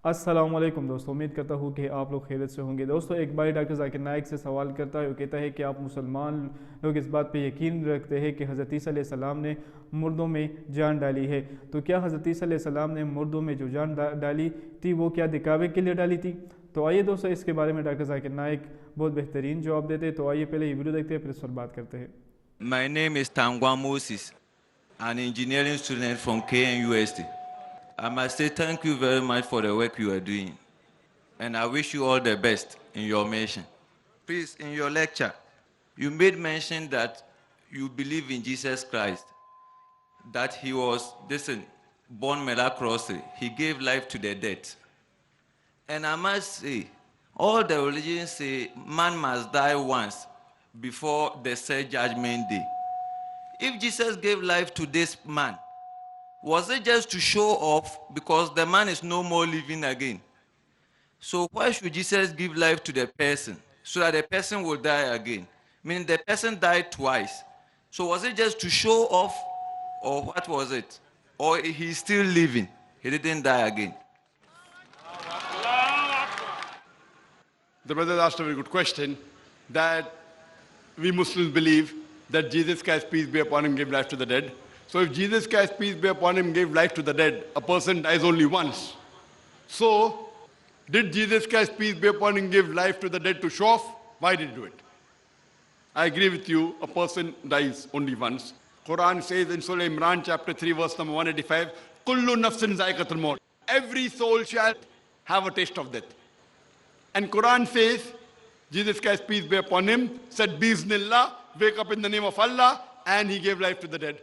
अस्सलामुअलैकुम दोस्तों, उम्मीद करता हूँ कि आप लोग खैरियत से होंगे। दोस्तों, एक भाई डॉक्टर जाकिर नाइक से सवाल करता है। वो कहता है कि आप मुसलमान लोग इस बात पे यकीन रखते हैं कि हज़रत ईसा अलैहिस्सलाम ने मुर्दों में जान डाली है, तो क्या हज़रत ईसा अलैहिस्सलाम ने मुर्दों में जो जान डाली थी वो क्या दिखावे के लिए डाली थी? तो आइए दोस्तों, इसके बारे में डॉक्टर जाकिर नाइक बहुत बेहतरीन जवाब देते हैं। तो आइए पहले ये वीडियो देखते हैं, फिर इस पर बात करते हैं। My name is Tangwa Moses, an engineering student from KNUST. I must say thank you very much for the work you are doing, and I wish you all the best in your mission. Please, in your lecture, you made mention that you believe in Jesus Christ, that he was, born miraculously. He gave life to the dead. And I must say, all the religions say man must die once before the said judgment day. If Jesus gave life to this man, was it just to show off because the man is no more living again? So why should Jesus give life to the person so that the person will die again? Meaning the person died twice. So was it just to show off, or what was it? Or he's still living, he didn't die again? The brother asked a very good question, that we Muslims believe that Jesus Christ, peace be upon him, gave life to the dead. So if Jesus Christ, peace be upon him, gave life to the dead, a person dies only once. So, did Jesus Christ, peace be upon him, give life to the dead to show off? Why did he do it? I agree with you, a person dies only once. Quran says in Surah Imran chapter 3 verse number 185, Kullu nafsin zaiqatul maut. Every soul shall have a taste of death. And Quran says, Jesus Christ, peace be upon him, said, Bismillah, wake up in the name of Allah, and he gave life to the dead.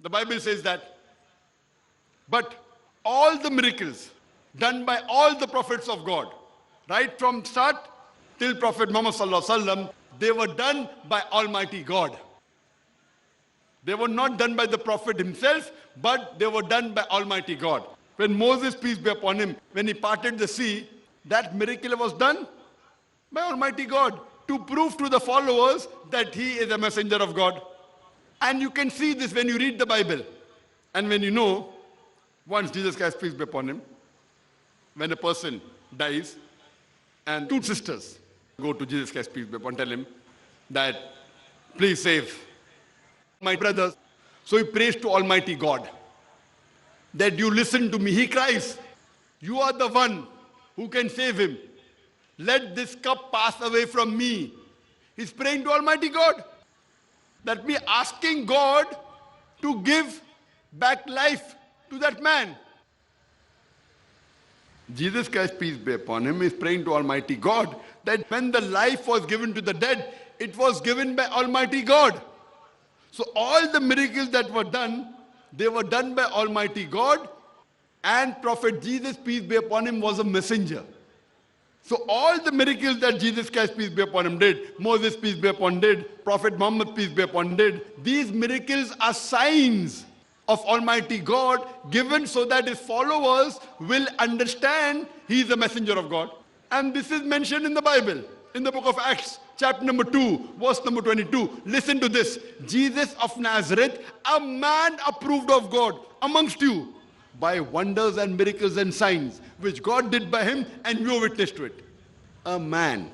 The Bible says that. But all the miracles done by all the prophets of God, right from start till Prophet Muhammad Sallallahu Alaihi Wasallam, they were done by Almighty God. They were not done by the Prophet himself, but they were done by Almighty God. When Moses, peace be upon him, when he parted the sea, that miracle was done by Almighty God to prove to the followers that he is a messenger of God. And you can see this when you read the Bible. And when you know, once Jesus Christ, peace be upon him, when a person dies, and two sisters go to Jesus Christ, peace be upon him, tell him that, please save my brothers. So he prays to Almighty God that you listen to me. He cries, you are the one who can save him. Let this cup pass away from me. He's praying to Almighty God. That means asking God to give back life to that man. Jesus Christ, peace be upon him, is praying to Almighty God that when the life was given to the dead, it was given by Almighty God. So all the miracles that were done, they were done by Almighty God, and Prophet Jesus, peace be upon him, was a messenger. So all the miracles that Jesus Christ, peace be upon him, did, Moses, peace be upon him, did, Prophet Muhammad, peace be upon him, did, these miracles are signs of Almighty God given so that his followers will understand he is a messenger of God. And this is mentioned in the Bible, in the book of Acts, chapter number 2, verse number 22. Listen to this. Jesus of Nazareth, a man approved of God amongst you, by wonders and miracles and signs which God did by him, and you are witness to it. A man.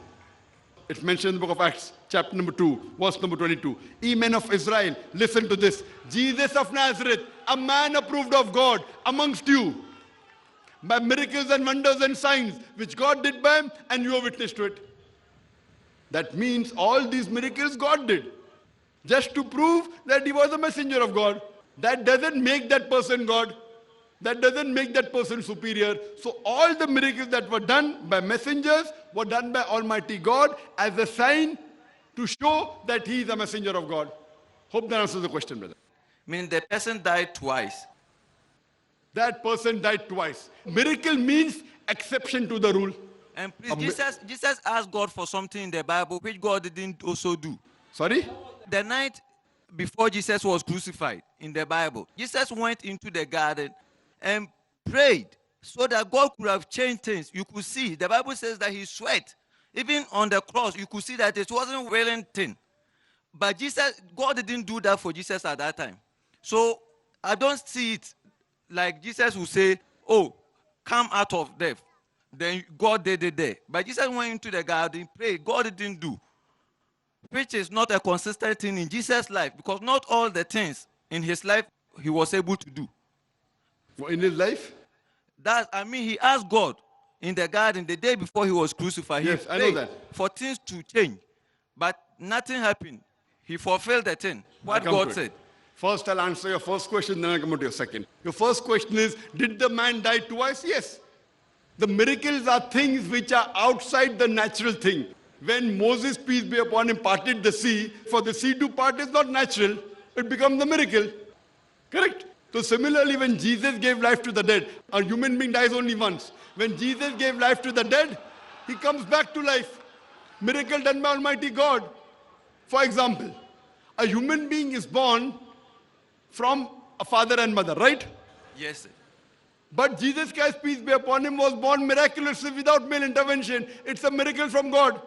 It's mentioned in the book of Acts, chapter number 2, verse number 22. Ye men of Israel, listen to this. Jesus of Nazareth, a man approved of God amongst you, by miracles and wonders and signs which God did by him, and you are witness to it. That means all these miracles God did, just to prove that he was a messenger of God. That doesn't make that person God. That doesn't make that person superior. So all the miracles that were done by messengers were done by Almighty God as a sign to show that he is a messenger of God. Hope that answers the question, brother. Meaning the person died twice. That person died twice. Miracle means exception to the rule. And please, Jesus asked God for something in the Bible which God didn't also do. Sorry? The night before Jesus was crucified in the Bible, Jesus went into the garden and prayed so that God could have changed things. You could see, the Bible says that he sweat. Even on the cross, you could see that it wasn't wearing thin. But God didn't do that for Jesus at that time. So I don't see it like Jesus will say, oh, come out of death. then God did it there. But Jesus went into the garden, prayed, God didn't do. Which is not a consistent thing in Jesus' life, because not all the things in his life he was able to do. In his life? He asked God in the garden the day before he was crucified. Yes, He I know prayed that. for things to change, but nothing happened. He fulfilled the thing, what God said. First, I'll answer your first question, then I'll come to your second. Your first question is, did the man die twice? Yes. The miracles are things which are outside the natural thing. When Moses, peace be upon him, parted the sea, for the sea to part is not natural. It becomes a miracle. Correct? So similarly, when Jesus gave life to the dead, a human being dies only once. When Jesus gave life to the dead, he comes back to life. Miracle done by Almighty God. For example, a human being is born from a father and mother, right? Yes, sir. But Jesus Christ, peace be upon him, was born miraculously without male intervention. It's a miracle from God.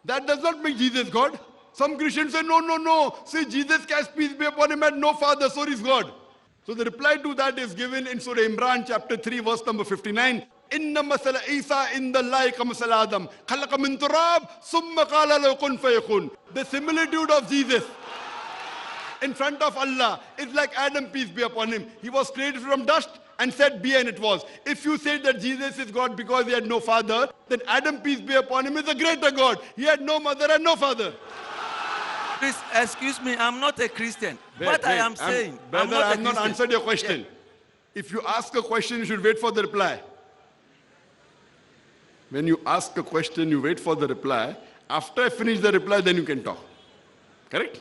That does not make Jesus God. Some Christians say, no. See, Jesus Christ, peace be upon him, had no father, so he's God. So the reply to that is given in Surah Imran, chapter 3, verse number 59. Inna masala Isa indallahi kamasala Adam. Khalaqa min turab, summa qala lahu kun fayakun. The similitude of Jesus in front of Allah is like Adam, peace be upon him. He was created from dust and said, be, and it was. If you say that Jesus is God because he had no father, then Adam, peace be upon him, is a greater God. He had no mother and no father. Please, excuse me, I'm not a Christian. I am saying, Brother, I have not Christian. answered your question. Yeah. If you ask a question, you should wait for the reply. When you ask a question, you wait for the reply. After I finish the reply, then you can talk. Correct?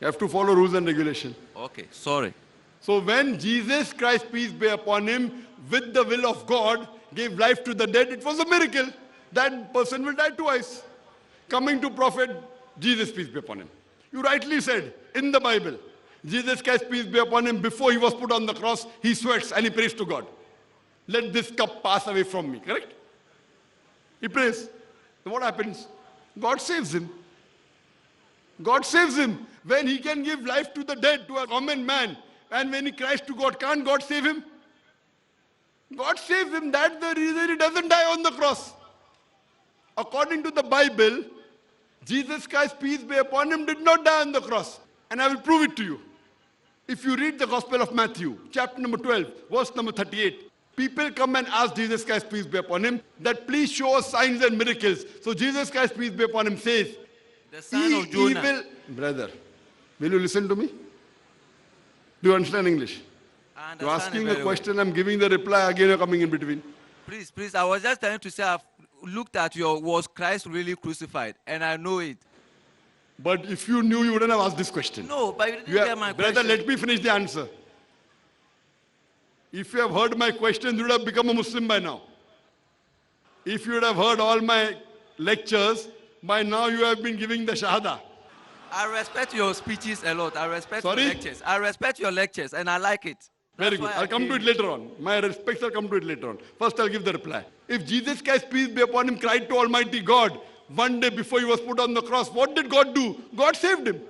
You have to follow rules and regulation. Okay, sorry. So when Jesus Christ, peace be upon him, with the will of God, gave life to the dead, it was a miracle. That person will die twice. Coming to Prophet Jesus, peace be upon him. You rightly said, in the Bible, Jesus Christ, peace be upon him, before he was put on the cross, he sweats and he prays to God. Let this cup pass away from me, correct? He prays. Then what happens? God saves him. God saves him. When he can give life to the dead, to a common man, and when he cries to God, can't God save him? God saves him. That's the reason he doesn't die on the cross. According to the Bible, Jesus Christ, peace be upon him, did not die on the cross. And I will prove it to you. If you read the Gospel of Matthew, chapter number 12, verse number 38, people come and ask Jesus Christ, peace be upon him, that please show us signs and miracles. So Jesus Christ, peace be upon him, says, The son of Jonah. Brother, will you listen to me? Do you understand English? You're asking a question, I'm giving the reply, again you're coming in between. Please, I was just trying to say, I've looked at was Christ really crucified? And I know it. But if you knew, you wouldn't have asked this question. No, but you didn't get my brother, question. let me finish the answer. If you have heard my question, you would have become a Muslim by now. If you would have heard all my lectures, by now you have been giving the Shahada. I respect your speeches a lot. I respect Sorry? your lectures. I respect your lectures and I like it. Very good. I'll come to it later on. My respects, I'll come to it later on. First, I'll give the reply. If Jesus Christ, peace be upon him, cried to Almighty God one day before he was put on the cross, what did God do? God saved him.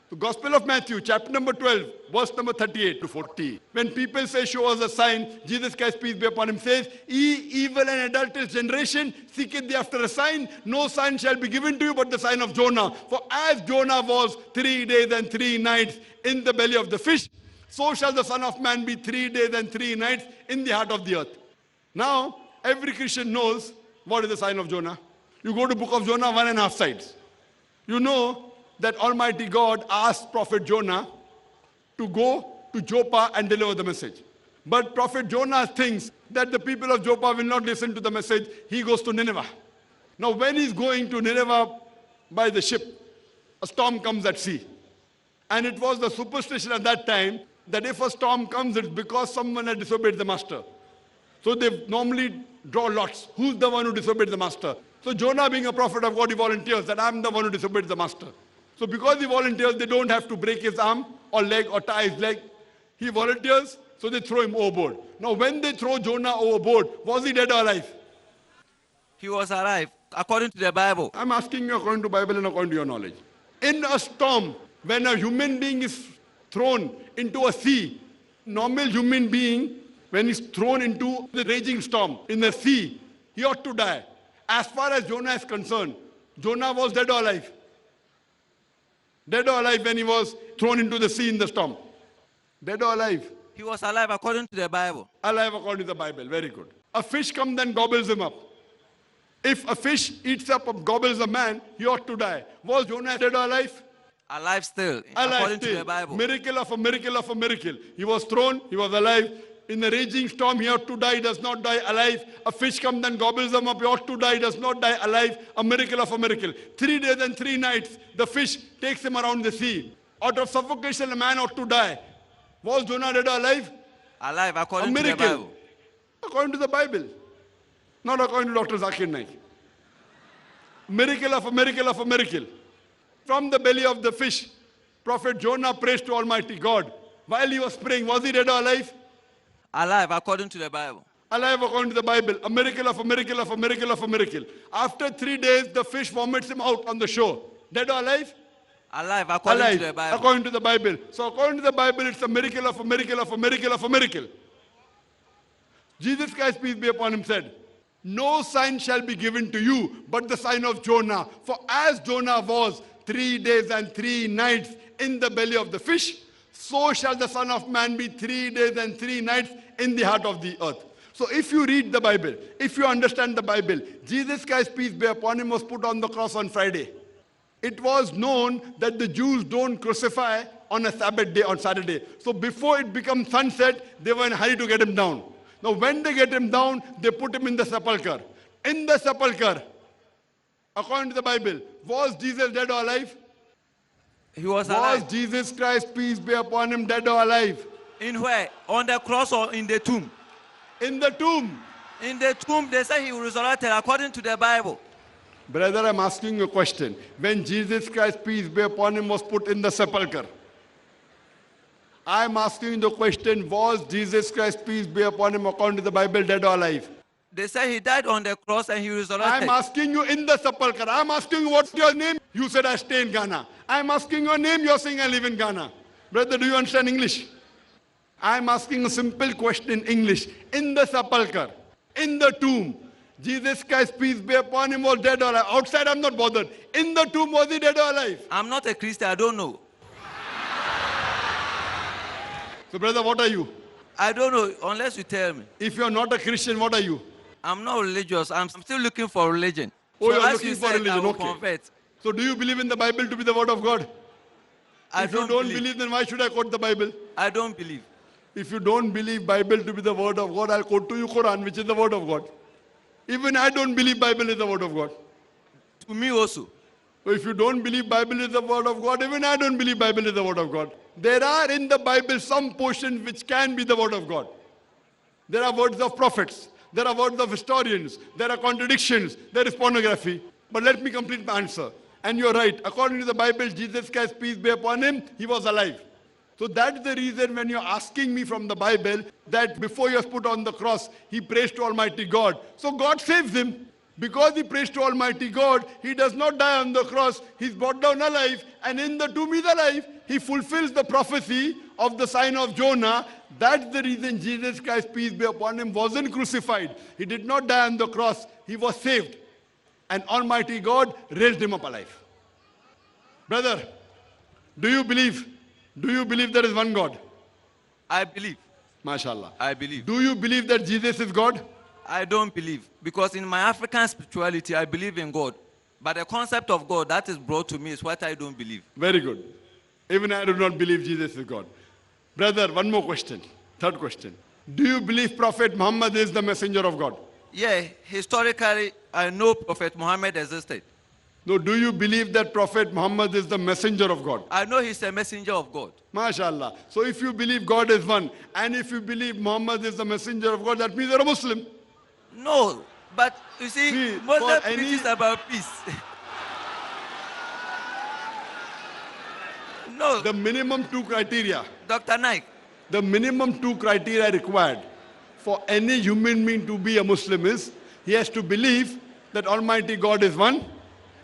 The Gospel of Matthew, chapter number 12, verse number 38 to 40. When people say, show us a sign, Jesus Christ, peace be upon him, says, ye evil and adulterous generation, seeketh thee after a sign. No sign shall be given to you but the sign of Jonah. For as Jonah was 3 days and 3 nights in the belly of the fish, so shall the Son of Man be 3 days and 3 nights in the heart of the earth. Now, every Christian knows what is the sign of Jonah. You go to book of Jonah, 1.5 sides. You know that Almighty God asked Prophet Jonah to go to Joppa and deliver the message. But Prophet Jonah thinks that the people of Joppa will not listen to the message. He goes to Nineveh. Now, when he's going to Nineveh by the ship, a storm comes at sea. And it was the superstition at that time that if a storm comes, it's because someone had disobeyed the master. So they normally draw lots. Who's the one who disobeyed the master? So Jonah, being a prophet of God, he volunteers that I'm the one who disobeyed the master. So because he volunteers, they don't have to break his arm or leg or tie his leg. He volunteers, so they throw him overboard. Now when they throw Jonah overboard, was he dead or alive? He was alive, according to the Bible. I'm asking you according to Bible and according to your knowledge. In a storm, when a human being is thrown into a sea, normal human being, when he's thrown into the raging storm in the sea, he ought to die. As far as Jonah is concerned, Jonah was dead or alive? Dead or alive when he was thrown into the sea in the storm? Dead or alive? He was alive according to the Bible. Alive according to the Bible. Very good. A fish comes and gobbles him up. If a fish eats up or gobbles a man, he ought to die. Was Jonah dead or alive? Alive still, Alive according still. to the Bible. Miracle of a miracle of a miracle. He was thrown, he was alive. In the raging storm, he ought to die, he does not die alive. A fish comes and gobbles him up, he ought to die, he does not die alive. A miracle of a miracle. 3 days and 3 nights, the fish takes him around the sea. Out of suffocation, a man ought to die. Was Jonah dead or alive? Alive A according to the miracle. Bible. According to the Bible. Not according to Dr. Zakir Naik. Miracle of a miracle of a miracle. From the belly of the fish, Prophet Jonah prays to Almighty God. While he was praying, was he dead or alive? Alive according to the Bible. Alive according to the Bible. A miracle of a miracle of a miracle of a miracle. After 3 days, the fish vomits him out on the shore. Dead or alive? Alive according Alive. to the Bible. According to the Bible. So according to the Bible, it's a miracle of a miracle of a miracle of a miracle. Jesus Christ, peace be upon him, said, no sign shall be given to you but the sign of Jonah. For as Jonah was 3 days and 3 nights in the belly of the fish, so shall the Son of Man be 3 days and 3 nights in the heart of the earth. So if you read the Bible, if you understand the Bible, Jesus Christ, peace be upon him, was put on the cross on Friday. It was known that the Jews don't crucify on a Sabbath day, on Saturday. So before it becomes sunset, they were in a hurry to get him down. Now when they get him down, they put him in the sepulchre. In the sepulchre, according to the Bible, was Jesus dead or alive? He was alive. Was Jesus Christ, peace be upon him, dead or alive? In where? On the cross or in the tomb? In the tomb. In the tomb, they say he resurrected according to the Bible. Brother, I'm asking you a question. When Jesus Christ, peace be upon him, was put in the sepulchre, I'm asking you the question, was Jesus Christ, peace be upon him, according to the Bible, dead or alive? They say he died on the cross and he resurrected. I'm asking you in the sepulchre. I'm asking you what's your name? You said I stay in Ghana. I'm asking your name. You're saying I live in Ghana. Brother, do you understand English? I'm asking a simple question in English. In the sepulchre, in the tomb, Jesus Christ, peace be upon him, was dead or alive. Outside, I'm not bothered. In the tomb, was he dead or alive? I'm not a Christian, I don't know. So, brother, what are you? I don't know unless you tell me. If you're not a Christian, what are you? I'm not religious. I'm still looking for religion. Oh, so you're as looking you for said, religion, I will okay. convert. So, do you believe in the Bible to be the word of God? If you don't believe, then why should I quote the Bible? I don't believe. If you don't believe Bible to be the word of God, I'll quote to you Quran, which is the word of God. Even I don't believe Bible is the word of God. To me also. So if you don't believe Bible is the word of God, even I don't believe Bible is the word of God. There are in the Bible some portions which can be the word of God. There are words of prophets. There are words of historians. There are contradictions. There is pornography. But let me complete my answer. And you're right. According to the Bible, Jesus Christ, peace be upon him, he was alive. So that's the reason when you're asking me from the Bible that before he was put on the cross, he prays to Almighty God. So God saves him. Because he prays to Almighty God, he does not die on the cross. He's brought down alive. And in the tomb he's alive. He fulfills the prophecy of the sign of Jonah. That's the reason Jesus Christ, peace be upon him, wasn't crucified. He did not die on the cross. He was saved. And Almighty God raised him up alive. Brother, do you believe there is one God? I believe. MashaAllah. I believe. Do you believe that Jesus is God? I don't believe. Because in my African spirituality, I believe in God. But the concept of God that is brought to me is what I don't believe. Very good. Even I do not believe Jesus is God. Brother, one more question. Third question. Do you believe Prophet Muhammad is the messenger of God? Yeah, historically, I know Prophet Muhammad existed. No, do you believe that Prophet Muhammad is the messenger of God? I know he's a messenger of God. MashaAllah. So if you believe God is one, and if you believe Muhammad is the messenger of God, that means you're a Muslim. No, but you see, Muslim preaches about peace. No. The minimum 2 criteria. Dr. Naik. The minimum 2 criteria required for any human being to be a Muslim is, he has to believe that Almighty God is one,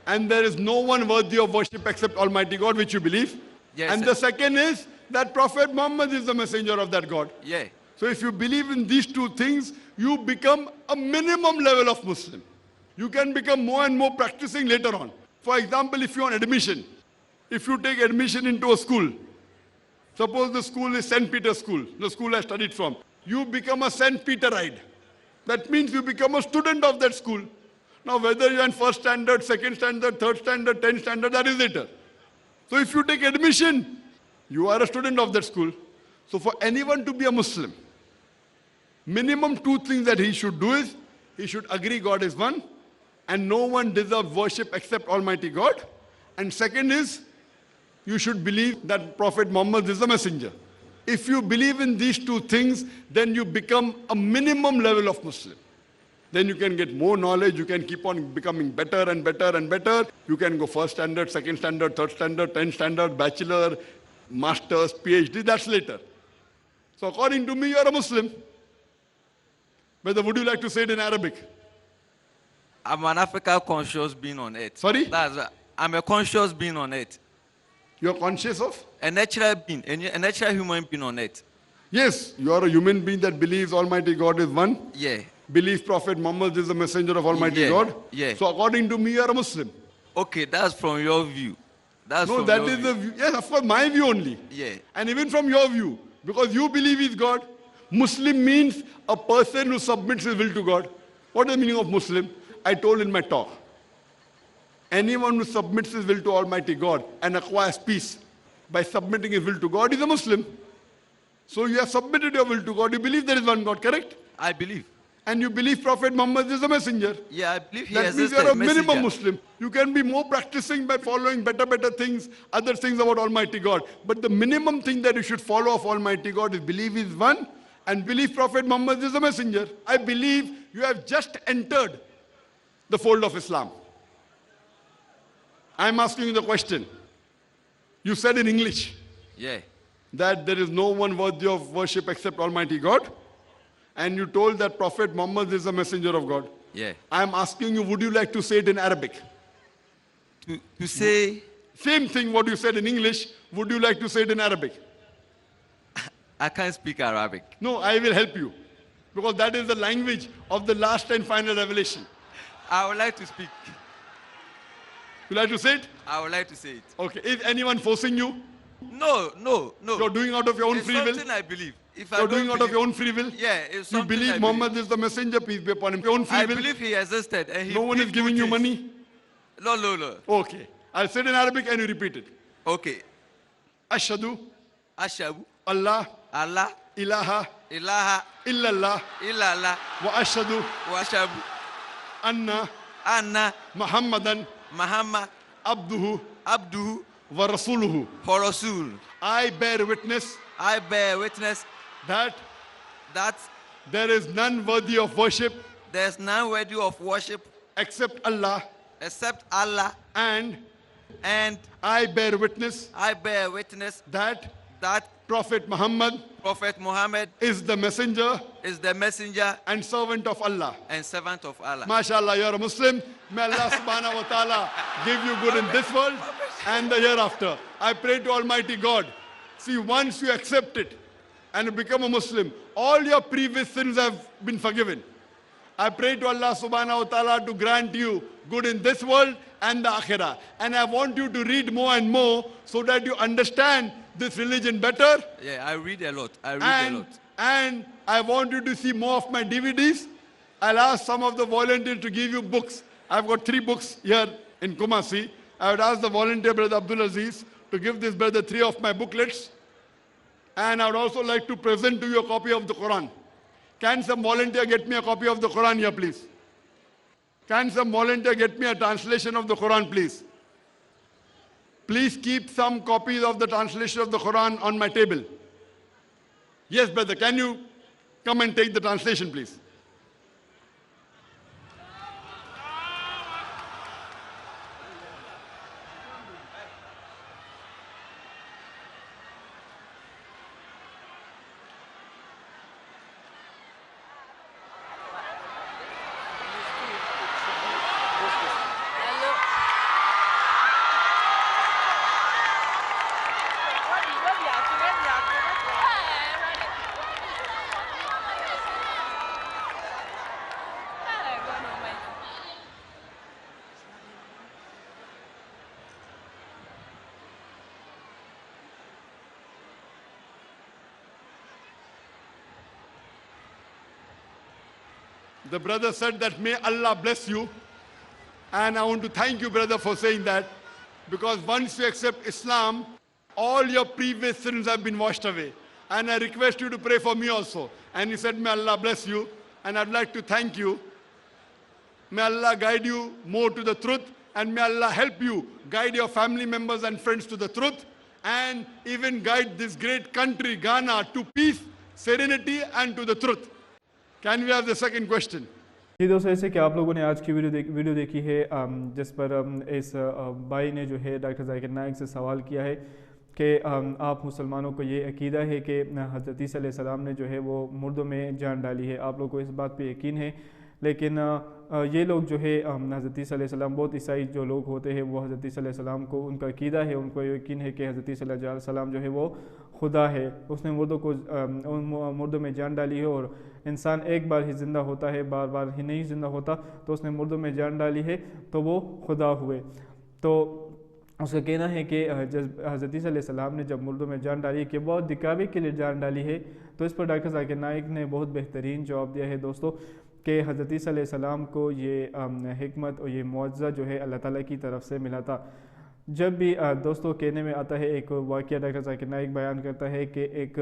and there is no one worthy of worship except Almighty God, which you believe. Yes, and sir. the second is that Prophet Muhammad is the messenger of that God. Yeah. So if you believe in these 2 things, you become a minimum level of Muslim. You can become more and more practicing later on. For example, if you're on admission, if you take admission into a school, suppose the school is St. Peter's School, the school I studied from, you become a St. Peterite. That means you become a student of that school. Now, whether you're in first standard, second standard, third standard, 10th standard, that is later. So if you take admission, you are a student of that school. So for anyone to be a Muslim, minimum two things that he should do is, he should agree God is one, and no one deserves worship except Almighty God. And second is, you should believe that Prophet Muhammad is the messenger. If you believe in these two things, then you become a minimum level of Muslim. Then you can get more knowledge, you can keep on becoming better and better and better. You can go first standard, second standard, third standard, 10th standard, bachelor, master's, PhD, that's later. So according to me, you are a Muslim. Whether would you like to say it in Arabic? I'm an African conscious being on earth. Sorry? I'm a conscious being on earth. You're conscious of? A natural being, a natural human being on earth. Yes, you are a human being that believes Almighty God is one. Yeah. Believes Prophet Muhammad is the messenger of Almighty God. Yeah. So according to me, you are a Muslim. Okay, that's from your view. No, that is the view. Yes, of course, my view only. Yeah. And even from your view, because you believe he's God. Muslim means a person who submits his will to God. What is the meaning of Muslim? I told in my talk. Anyone who submits his will to Almighty God and acquires peace by submitting his will to God is a Muslim. So you have submitted your will to God. You believe there is one God, correct? I believe. And you believe Prophet Muhammad is a messenger. Yeah, I believe he That means you are a minimum Muslim. You can be more practicing by following better things, other things about Almighty God. But the minimum thing that you should follow of Almighty God is believe He is one and believe Prophet Muhammad is a messenger. I believe you have just entered the fold of Islam. I'm asking you the question. You said in English that there is no one worthy of worship except Almighty God. And you told that Prophet Muhammad is a messenger of God. Yeah. I'm asking you, would you like to say it in Arabic? To say... Same thing what you said in English, would you like to say it in Arabic? I can't speak Arabic. No, I will help you. Because that is the language of the last and final revelation. I would like to speak. You like to say it? I would like to say it. Okay. Is anyone forcing you? No. You're doing out of your own It's free will? something I believe. You're doing out of your own free will? Yeah, it's You something believe Muhammad is the messenger, peace be upon him. Your own free will? I believe he existed. And he no one is giving you money? No. Okay. I'll say it in Arabic and you repeat it. Okay. Ashhadu. Ashhadu. Allah. Ilaha. Illallah. Wa ashhadu. Anna. Muhammadan. Abduhu. Wa rasuluhu. For Rasul. I bear witness. That there is none worthy of worship. There's none worthy of worship. Except Allah. And I bear witness. That Prophet Muhammad is the messenger. And servant of Allah. MashaAllah, you're a Muslim. May Allah subhanahu wa ta'ala give you good in this world and the hereafter. I pray to Almighty God. See, once you accept it and you become a Muslim, all your previous sins have been forgiven. I pray to Allah subhanahu wa ta'ala to grant you good in this world and the akhirah. And I want you to read more and more so that you understand this religion better. Yeah, I read a lot. And I want you to see more of my DVDs. I'll ask some of the volunteers to give you books. I've got 3 books here in Kumasi. I would ask the volunteer, Brother Abdul Aziz, to give this brother 3 of my booklets. And I would also like to present to you a copy of the Quran. Can some volunteer get me a copy of the Quran here, please? Can some volunteer get me a translation of the Quran, please? Please keep some copies of the translation of the Quran on my table. Yes, brother, can you come and take the translation, please? The brother said that may Allah bless you. And I want to thank you, brother, for saying that. Because once you accept Islam, all your previous sins have been washed away. And I request you to pray for me also. And he said, may Allah bless you. And I'd like to thank you. May Allah guide you more to the truth. And may Allah help you guide your family members and friends to the truth. And even guide this great country, Ghana, to peace, serenity, and to the truth. Can we have the second question? जी दोस्तों, ऐसे कि आप लोगों ने आज की video देखी है जिस पर इस भाई ने जो है डॉक्टर जाकिर नाइक से सवाल किया है कि आप मुसलमानों को ये अकीदा है कि हज़रत ईसा अलैहिस्सलाम ने जो है वो मुर्दों में जान डाली है। आप लोगों को इस बात पे यकीन है, लेकिन ये लोग जो है हज़रत ईसा अलैहिस्सलाम, बहुत ईसाई जो लोग होते हैं वो हज़रत ईसा अलैहिस्सलाम को उनका अकीदा है, उनको यकीन है कि हज़रत ईसा अलैहिस्सलाम जो है वो खुदा है, उसने मुर्दों में जान डाली है और इंसान एक बार ही ज़िंदा होता है, बार बार ही नहीं ज़िंदा होता, तो उसने मुर्दों में जान डाली है तो वो खुदा हुए। तो उसका कहना है कि हज़रत ईसा अलैहिस्सलाम ने जब मुर्दों में जान डाली कि बहुत दिखावे के लिए जान डाली है, तो इस पर डॉक्टर जाकिर नाइक ने बहुत बेहतरीन जवाब दिया है दोस्तों कि हज़रत ईसा अलैहिस्सलाम को ये हिकमत और ये मुआज़ा जो है अल्लाह ताला की तरफ से मिला था। जब भी दोस्तों कहने में आता है, एक वाक़या डॉक्टर जाकिर नाइक बयान करता है कि एक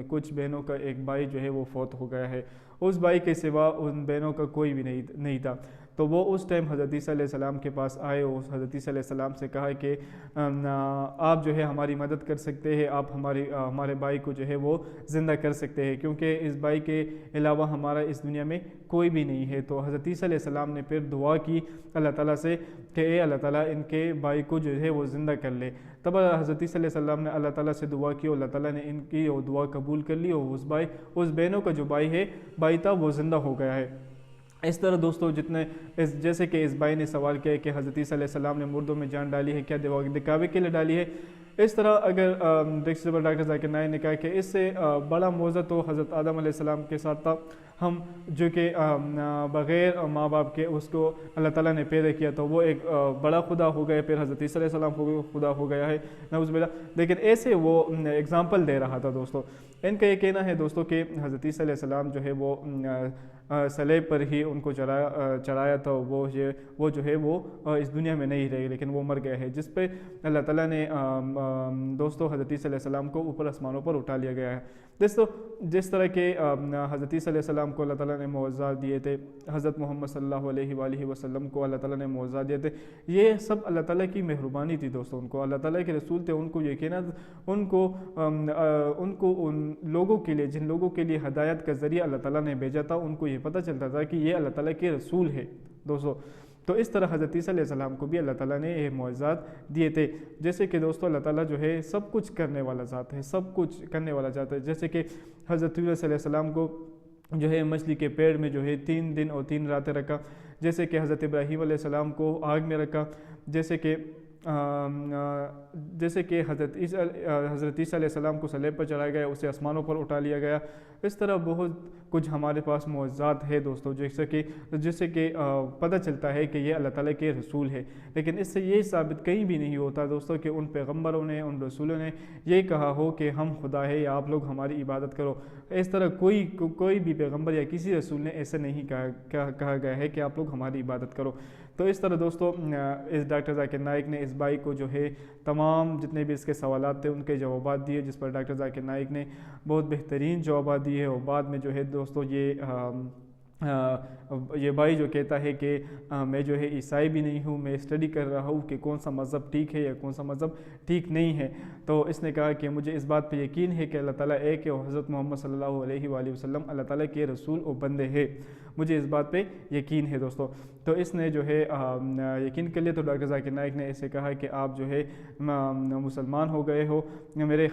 कुछ बहनों का एक भाई जो है वो फौत हो गया है, उस भाई के सिवा उन बहनों का कोई भी नहीं था। तो वो उस टाइम हज़रत ईसा अलैहिस्सलाम के पास आए और हज़रत ईसा अलैहिस्सलाम से कहा कि आप जो है हमारी मदद कर सकते हैं, आप हमारे भाई को जो है वो ज़िंदा कर सकते हैं, क्योंकि इस भाई के अलावा हमारा इस दुनिया में कोई भी नहीं है। तो हज़रत ईसा अलैहिस्सलाम ने फिर दुआ की अल्लाह ताला से कि ए अल्लाह ताला इनके भाई को जो है वो ज़िंदा कर ले। तब हज़रत ईसा अलैहिस्सलाम ने अल्लाह ताला से दुआ की और अल्लाह ताला ने इनकी वो दुआ कबूल कर ली और उस बहनों का जो भाई था वो ज़िंदा हो गया है। इस तरह दोस्तों जैसे कि इस भाई ने सवाल किया कि हज़रत ईसा अलैहिस्सलाम ने मुर्दों में जान डाली है, क्या दिखावे के लिए डाली है? इस तरह अगर डॉक्टर जाकिर नाइक ने कहा कि इससे बड़ा मौज़ा तो हज़रत आदम अलैहिस्सलाम के साथ था, हम जो कि बग़ैर माँ बाप के उसको अल्लाह ताला ने पैदा किया, तो वो एक बड़ा खुदा हो गया, फिर हज़रत ईसा अलैहिस्सलाम खुदा हो गया है, नऊज़ुबिल्लाह। लेकिन ऐसे वो एग्ज़ाम्पल दे रहा था दोस्तों। इनका ये कहना है दोस्तों कि हज़रत ईसा अलैहिस्सलाम जो है वो सलेब पर ही उनको चढ़ाया था, वो जो है वो इस दुनिया में नहीं रहे, लेकिन वो मर गए हैं, जिस पे अल्लाह ताला ने दोस्तों हज़रत ईसा अलैहिस्सलाम को ऊपर आसमानों पर उठा लिया गया है। दोस्तों जिस तरह के हज़रत ईसा अलैहिस्सलाम को अल्लाह ताला ने मुअज़्ज़ात दिए थे, हज़रत मोहम्मद सल्लल्लाहु अलैहि वसल्लम को अल्लाह ताला ने मुअज़्ज़ात दिए थे, ये सब अल्लाह ताला की मेहरबानी थी दोस्तों। उनको अल्लाह ताला के रसूल थे, उनको ये कहना उनको उन लोगों के लिए जिन लोगों के लिए हदायत का ज़रिया अल्लाह ताला ने भेजा था, उनको ये पता चलता था कि ये अल्लाह ताला के रसूल है दोस्तों। तो इस तरह हज़रत ईसा अलैहिस्सलाम को भी अल्लाह ताला ने ये मुअज़्ज़ात दिए थे। जैसे कि दोस्तों अल्लाह ताला जो है सब कुछ करने वाला ज़ात है, सब कुछ करने वाला ज़ात है। जैसे कि हज़रत यूनुस अलैहिस्सलाम को जो है मछली के पेड़ में जो है 3 दिन और 3 रातें रखा, जैसे कि हज़रत इब्राहीम अलैहिस्सलाम को आग में रखा, जैसे कि हज़रत ईसा अलैहिस्सलाम को सलेब पर चढ़ाया गया, उसे आसमानों पर उठा लिया गया। इस तरह बहुत कुछ हमारे पास मुअज़्ज़ात है दोस्तों, जिससे कि पता चलता है कि ये अल्लाह ताला के रसूल है। लेकिन इससे ये साबित कहीं भी नहीं होता दोस्तों कि उन पैगम्बरों ने, उन रसूलों ने ये कहा हो कि हम खुदा है या आप लोग हमारी इबादत करो। इस तरह कोई भी पैगम्बर या किसी रसूल ने ऐसा नहीं कहा गया है कि आप लोग हमारी इबादत करो। तो इस तरह दोस्तों इस डॉक्टर जाकिर नाइक ने इस भाई को जो है तमाम जितने भी इसके सवालात थे उनके जवाबात दिए, जिस पर डॉक्टर जाकिर नाइक ने बहुत बेहतरीन जवाबात दिए। और बाद में जो है दोस्तों ये भाई जो कहता है कि मैं जो है ईसाई भी नहीं हूँ, मैं स्टडी कर रहा हूँ कि कौन सा मज़हब ठीक है या कौन सा मज़हब ठीक नहीं है। तो इसने कहा कि मुझे इस बात पे यकीन है कि अल्लाह ताला एक है और हज़रत मोहम्मद सल्लल्लाहु अलैहि वसल्लम अल्लाह ताला के रसूल और बंदे हैं, मुझे इस बात पे यकीन है दोस्तों। तो इसने जो है यकीन कर लिया। तो डॉक्टर जाकिर नाइक ने ऐसे कहा कि आप जो है मुसलमान हो गए हो, मेरे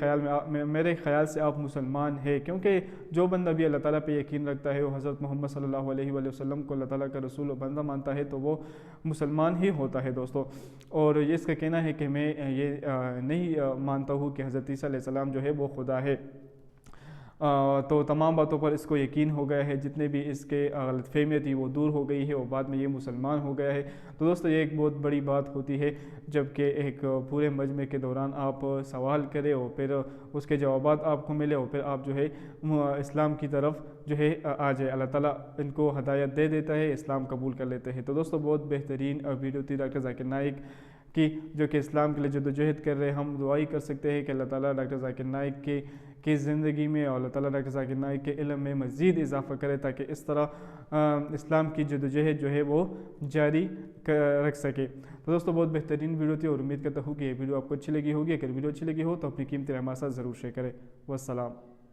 ख़याल से आप मुसलमान है, क्योंकि जो बंदा भी अल्लाह ताला पे यकीन रखता है वो हज़रत मोहम्मद सल्लल्लाहु अलैहि वसल्लम को अल्लाह ताला का रसूल और बंदा मानता है, तो वो मुसलमान ही होता है दोस्तों। और ये इसका कहना है कि मैं ये नहीं मानता हूँ कि हज़रत ईसा अलैहिस्सलाम जो है वो खुदा है। तो तमाम बातों पर इसको यकीन हो गया है, जितने भी इसके गलत फहमियाँ थी वो दूर हो गई है और बाद में ये मुसलमान हो गया है। तो दोस्तों ये एक बहुत बड़ी बात होती है जबकि एक पूरे मजमे के दौरान आप सवाल करें और फिर उसके जवाबात आपको मिले और फिर आप जो है इस्लाम की तरफ जो है आ जाए। अल्लाह ताला इनको हदायत दे देता है, इस्लाम कबूल कर लेते हैं। तो दोस्तों बहुत बेहतरीन वीडियो थी डॉक्टर ज़ाकिर नाइक की, जो कि इस्लाम के लिए जद्दोजहद कर रहे हैं। हम दुआ ही कर सकते हैं कि अल्लाह ताला डॉक्टर ज़ाकिर नाइक की ज़िंदगी में और अल्लाह ताला डॉक्टर ज़ाकिर नाइक के इल्म में मज़ीद इजाफ़ा करे ताकि इस तरह इस्लाम की जद्दोजहद जो है वो जारी रख सके। तो दोस्तों बहुत बेहतरीन वीडियो थी और उम्मीद करता हूँ कि ये वीडियो आपको अच्छी लगी होगी। अगर वीडियो अच्छी लगी हो तो अपनी कीमती राय हमारे साथ ज़रूर शेयर करें। वस्सलाम।